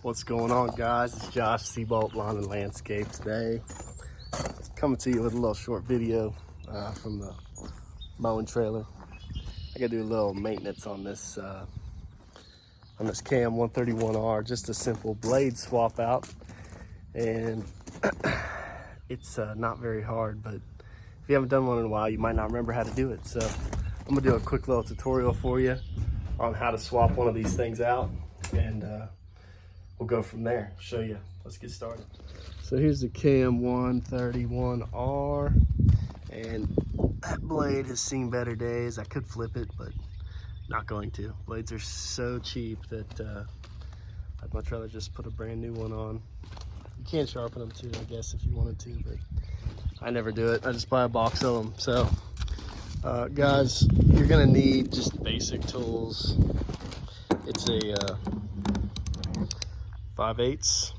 What's going on, guys? It's Josh, Seabolt Lawn and Landscape today. Coming to you with a little short video from the mowing trailer. I gotta do a little maintenance on this Cam 131R, just a simple blade swap out. And it's not very hard, but if you haven't done one in a while, you might not remember how to do it. So I'm gonna do a quick little tutorial for you on how to swap one of these things out, and we'll go from there. Show you. Let's get started. So here's the Cam 131R, and that blade has seen better days. I could flip it, but not going to. Blades are so cheap that I'd much rather just put a brand new one on. You can sharpen them too, I guess, if you wanted to, but I never do it. I just buy a box of them. So guys, you're gonna need just basic tools. It's a 5/8,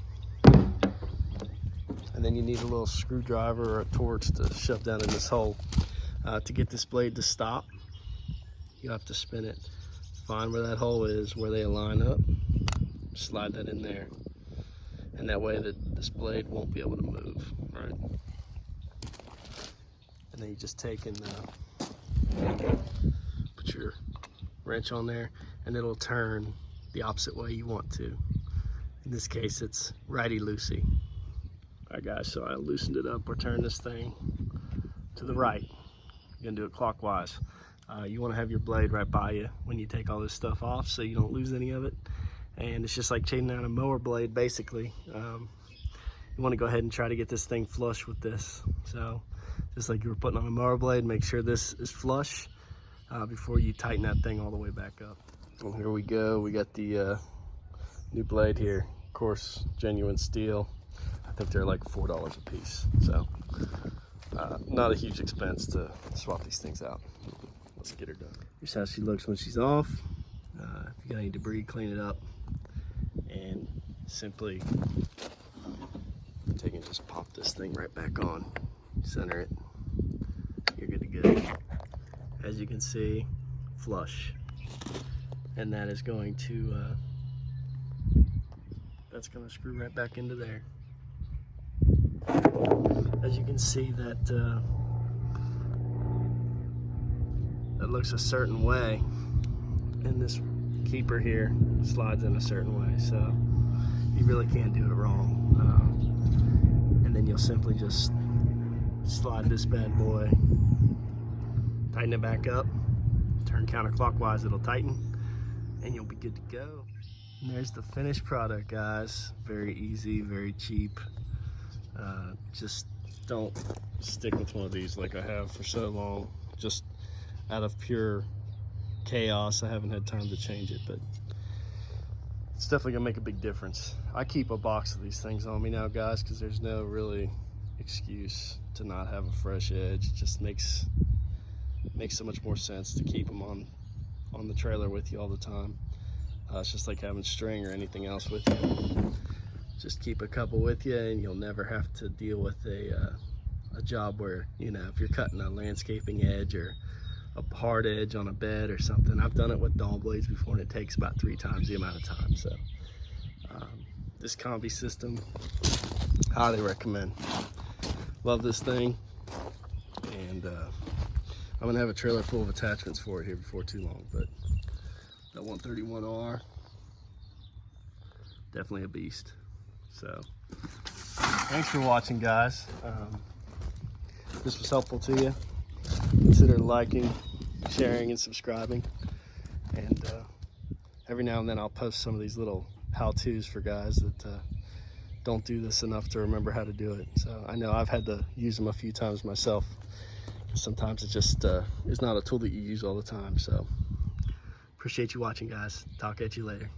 and then you need a little screwdriver or a torch to shove down in this hole. To get this blade to stop, you have to spin it. Find where that hole is, where they line up, slide that in there, and that way this blade won't be able to move, right? And then you just take and put your wrench on there, and it'll turn the opposite way you want to. In this case, it's righty-loosey. All right, guys, so I loosened it up. We're turning this thing to the right. You're gonna do it clockwise. You wanna have your blade right by you when you take all this stuff off so you don't lose any of it. And it's just like changing out a mower blade, basically. You wanna go ahead and try to get this thing flush with this. So just like you were putting on a mower blade, make sure this is flush before you tighten that thing all the way back up. And here we go. We got the new blade here. Of course, genuine steel. I think they're like $4 a piece. So not a huge expense to swap these things out. Let's get her done. Here's how she looks when she's off. If you got any debris, clean it up. And simply take and just pop this thing right back on. Center it. You're good to go. As you can see, flush. And that is going to that's going to screw right back into there. As you can see, that that looks a certain way, and this keeper here slides in a certain way, so you really can't do it wrong. And then you'll simply just slide this bad boy, tighten it back up, turn counterclockwise, it'll tighten, and you'll be good to go. And there's the finished product, guys. Very easy, very cheap. Just don't stick with one of these like I have for so long, just out of pure chaos. I haven't had time to change it, but it's definitely gonna make a big difference. I keep a box of these things on me now, guys, because there's no really excuse to not have a fresh edge. It just makes so much more sense to keep them on the trailer with you all the time. It's just like having string or anything else with you. Just keep a couple with you, and you'll never have to deal with a job where, you know, if you're cutting a landscaping edge or a hard edge on a bed or something. I've done it with dawn blades before, and it takes about 3 times the amount of time. So this kombi system, highly recommend. Love this thing, and I'm gonna have a trailer full of attachments for it here before too long. But that 131R, definitely a beast. So thanks for watching, guys. If this was helpful to you, consider liking, sharing, and subscribing. And every now and then I'll post some of these little how-tos for guys that don't do this enough to remember how to do it. So I know I've had to use them a few times myself. Sometimes it just is not a tool that you use all the time. So appreciate you watching, guys. Talk at you later.